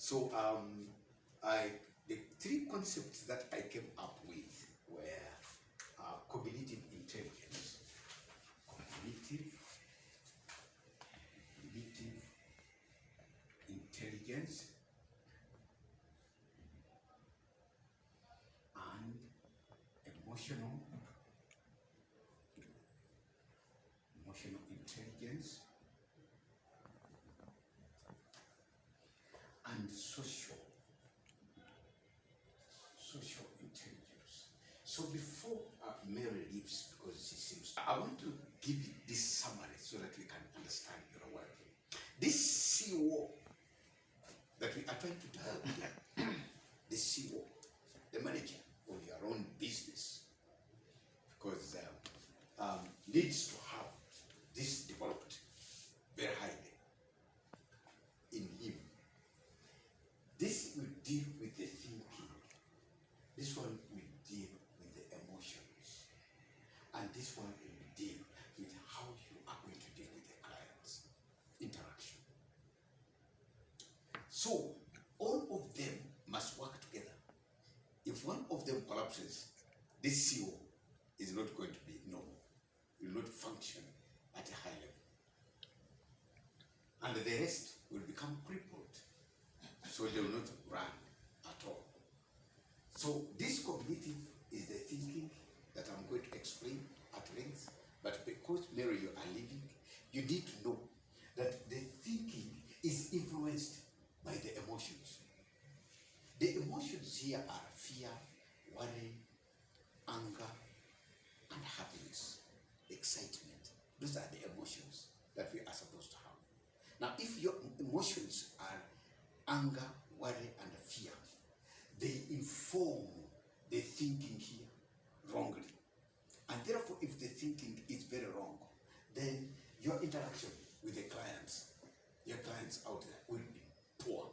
So the three concepts that I came up with were cognitive intelligence, cognitive intelligence, and emotional intelligence, and social intelligence. So before Mary leaves, because she seems, I want to give you this summary so that we can understand very well. This CEO that we are trying to develop here, the CEO, the manager of your own business, because needs to have this developed very highly in him. This will deal with the thinking. This one will deal with the emotions. And this one will deal with how you are going to deal with the client's interaction. So, all of them must work together. If one of them collapses, this CEO is not going to be normal. It will not function at a high level. And the rest will become crippled. So they will not run at all. So this cognitive is the thinking that I'm going to explain at length. But because, Mary, you are living, you need to know that the thinking is influenced by the emotions. The emotions here are fear, worry, anger, and happiness, excitement. Those are the emotions that we are supposed to have. Now, if your emotions are anger, worry, and fear, they inform the thinking here wrongly. And therefore, if the thinking is very wrong, then your interaction with the clients, your clients out there, will be poor.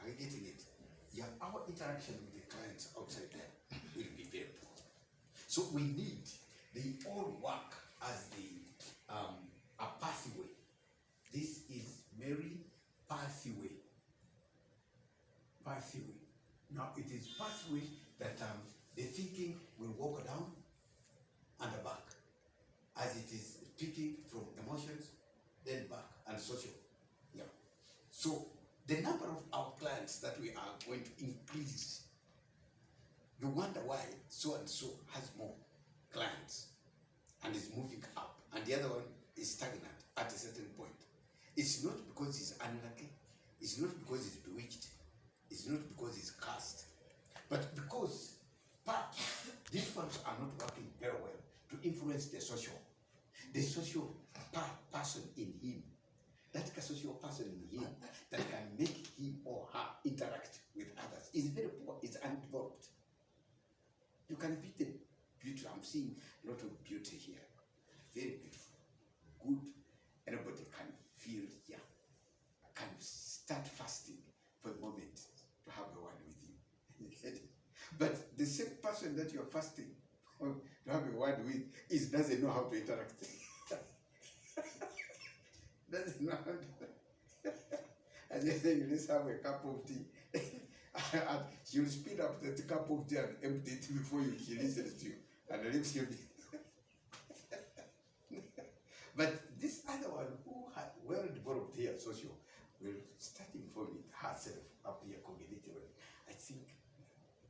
Are you getting it? Yeah, our interaction with the clients outside there will be very poor. So we need, they all work as a pathway. This is Mary pathway. Now it is pathway that the thinking will walk down and back, as it is picking from emotions, then back, and social. Yeah. So the number of our clients that we are going to increase, you wonder why so and so has more clients and is moving up, and the other one is stagnant at a certain point. It's not because he's unlucky, it's not because he's bewitched, it's not because he's cursed, but because these ones are not working very well to influence the social person in him. That social person in him that can make him or her interact with others is very poor, is undeveloped. You can be the beauty. I'm seeing a lot of beauty here. Very beautiful, good. Anybody can feel here, can start fasting for a moment to have a word with you. But the same person that you're fasting to have a word with doesn't know how to interact. Doesn't know how to. And then you just have a cup of tea. And she'll speed up the cup of tea and empty it before she listens to you and leaves you. But this other one who had well developed here social will start informing herself up here cognitively. I think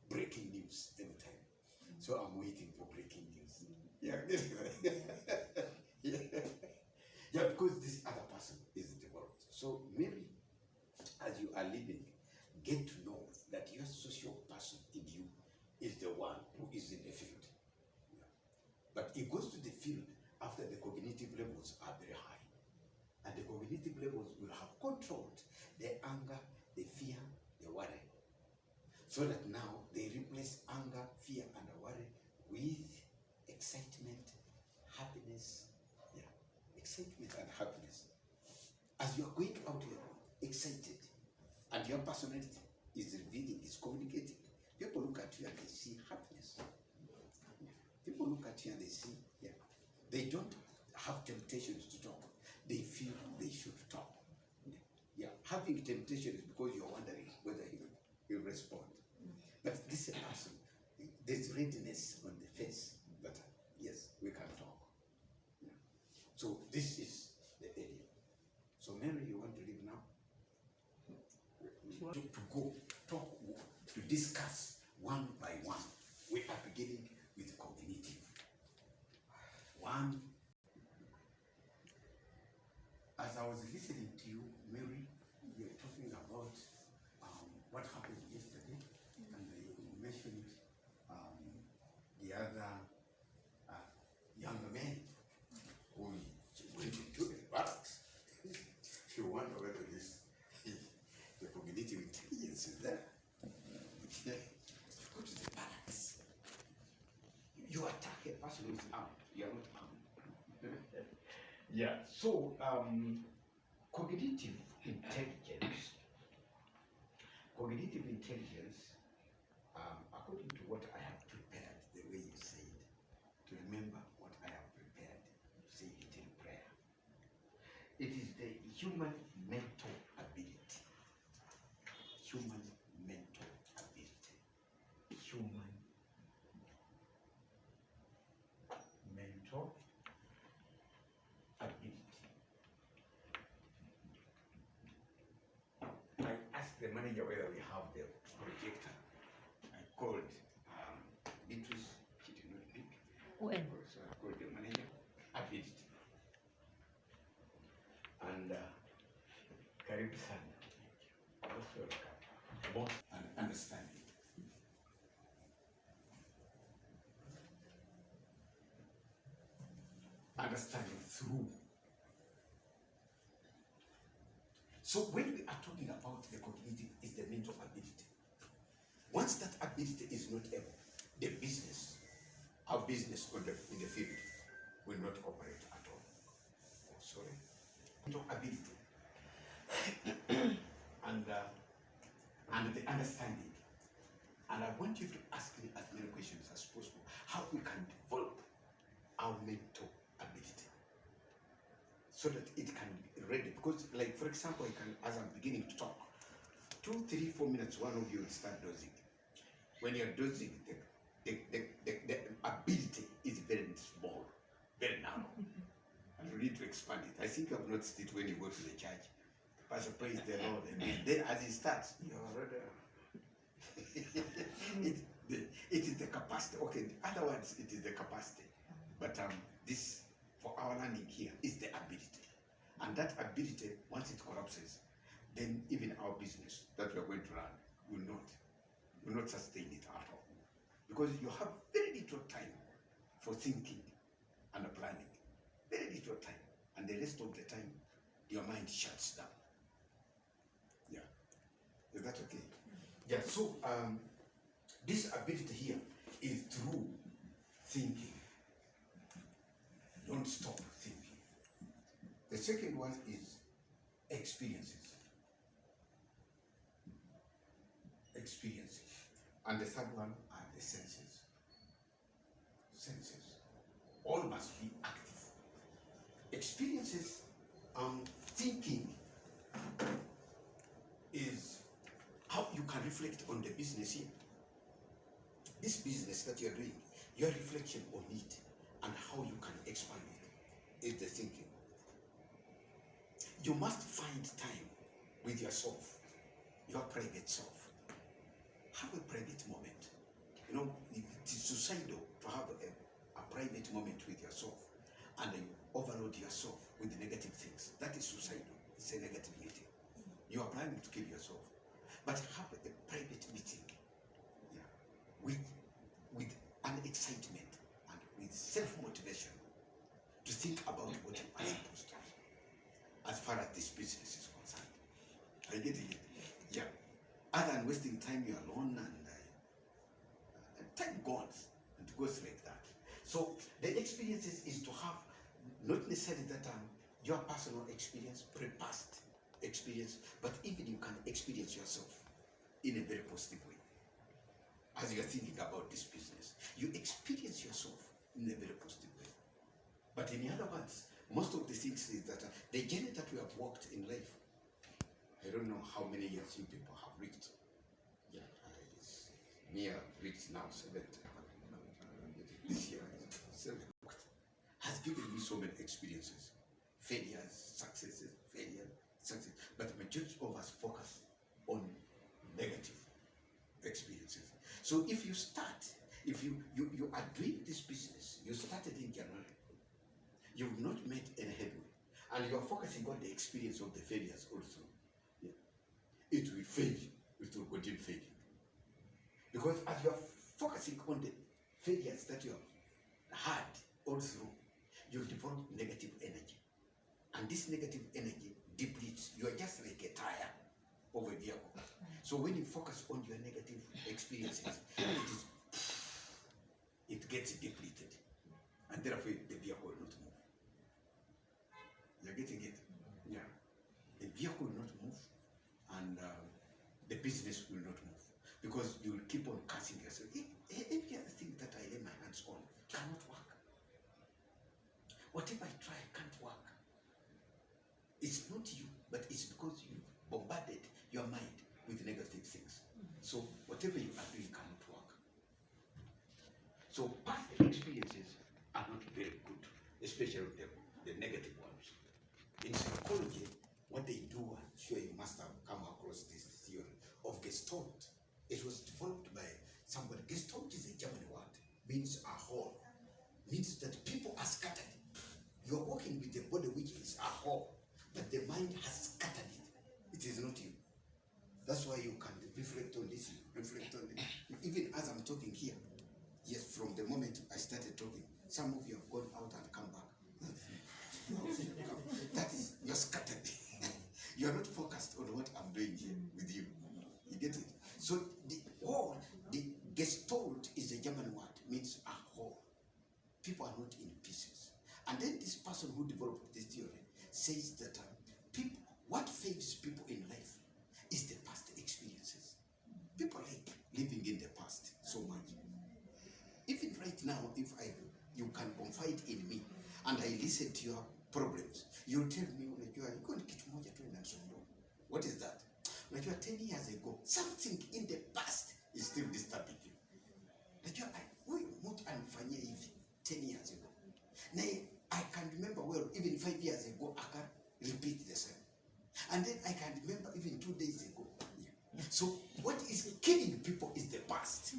breaking news anytime. So I'm waiting for breaking news. Yeah. Yeah, because this other person is developed. So maybe as you are living, get to know that your social person in you is the one who is in the field. Yeah. But it goes to the field after the cognitive levels are very high. And the cognitive levels will have controlled the anger, the fear, the worry. So that now they replace anger, fear, and worry with excitement, happiness. Yeah, excitement and happiness. As you're going out here, excited, and your personality is revealing, is communicating, people look at you and they see happiness. People look at you and they see, yeah, they don't have temptations to talk. They feel they should talk. Yeah, having temptation is because you're wondering whether he'll respond. But this person, there's readiness on the face, but yes, we can talk. Yeah. So this is the area. So Mary, you want to leave now? To go, talk, to discuss one by one. We are beginning with cognitive. One, as I was listening to you, Mary, you were talking about what happened yesterday, and you mentioned the other young man who went into the barracks. You wonder whether the cognitive intelligence is there. Yeah. You go to the barracks. You attack a person who is armed. You are not armed. Yeah. So cognitive intelligence. Cognitive intelligence, according to what I have prepared, the way you say it, to remember what I have prepared, say it in prayer. It is the human mental ability. Human mental ability. Human mental ability. I asked the manager whether we have the projector. I called Beatrice, she did not pick. When? So I called the manager, ability. And Karibu sana. Most welcome. And understanding. Understanding through. So when we are talking about the cognitive, is the mental ability. Once that ability is not able, the business, our business in the field will not operate at all. Oh, sorry. Mental ability. and the understanding. And I want you to ask me as many questions as possible, how we can develop our mental ability so that it can be ready. Because, like, for example, as I'm beginning to talk, 2, 3, 4 minutes, one of you will start dozing. When you're dozing, the ability is very small, very narrow. And we need to expand it. I think I've noticed it when you go to the church. Pastor, praise the Lord. And then as it starts, you're already... it is the capacity. Okay, in other words, it is the capacity. But this, for our learning here, is the ability. And that ability, once it collapses, then even our business that we are going to run will not sustain it at all. Because you have very little time for thinking and planning. Very little time. And the rest of the time, your mind shuts down. Yeah. Is that okay? Yeah, so this ability here is through thinking. Don't stop thinking. The second one is experiences. Experiences. And the third one are the senses. Senses. All must be active. Experiences, thinking is how you can reflect on the business here. This business that you're doing, your reflection on it and how you can expand it is the thinking. You must find time with yourself, your private self. Have a private moment. You know, it is suicidal to have a private moment with yourself and you overload yourself with negative things. That is suicidal. It's a negative meeting. You are planning to kill yourself. But have a private meeting, yeah, with an excitement and with self-motivation to think about what you are supposed to do as far as this business is concerned. Are you getting it? Yeah. Other than wasting time, you're alone and time goes and it goes like that. So the experiences is to have not necessarily that your personal experience, pre-past experience, but even you can experience yourself in a very positive way. As you're thinking about this business, you experience yourself in a very positive way. But in other words, most of the things is that the journey that we have walked in life, I don't know how many years you people have reached. Yeah, me have reached now 7. This year, 7. Has given me so many experiences, failures, successes, failure, success. But the majority of us focus on negative experiences. So if you start, if you are doing this business, you started in January, you've not made any headway, and you are focusing on the experience of the failures also, yeah, it will fail, it will continue failing. Because as you are focusing on the failures that you have had all through, you develop negative energy. And this negative energy depletes. You are just like a tire of a vehicle. So when you focus on your negative experiences, it gets depleted. And therefore the vehicle will not move. You're getting it? Yeah. The vehicle will not move, and the business will not move. Because you will keep on cursing yourself. Every other thing that I lay my hands on cannot work. Whatever I try can't work. It's not you, but it's because you bombarded your mind with negative things. So whatever you are doing cannot work. So past experiences are not very good, especially the negative ones. In psychology, what they do, I'm sure you must have come across this theory of Gestalt. It was developed by somebody. Gestalt is a German word, means a whole, means that people are scattered. You are working with a body which is a whole, but the mind has scattered it. It is not you. That's why you can reflect on this, reflect on it. Even as I'm talking here, yes, from the moment I started talking, some of you have gone out and come back. That is, you're scattered. You're not focused on what I'm doing here with you. You get it? So the Gestalt is a German word, means a whole. People are not in pieces. And then this person who developed this theory says that what fails people in life is the past experiences. People like living in the past so much. Even right now, if you can confide in me and I listen to your problems, you'll tell me, what is that? Like you are 10 years ago, something in the past is still disturbing you. Like you are 10 years ago. Now, I can remember well, even 5 years ago, I can repeat the same. And then I can remember even 2 days ago. Yeah. So what is killing people is the past.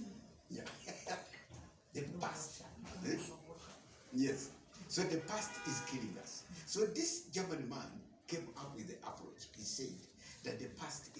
Yeah. The past. Yes. So the past is killing us. So this German man came up with the approach. He said that the past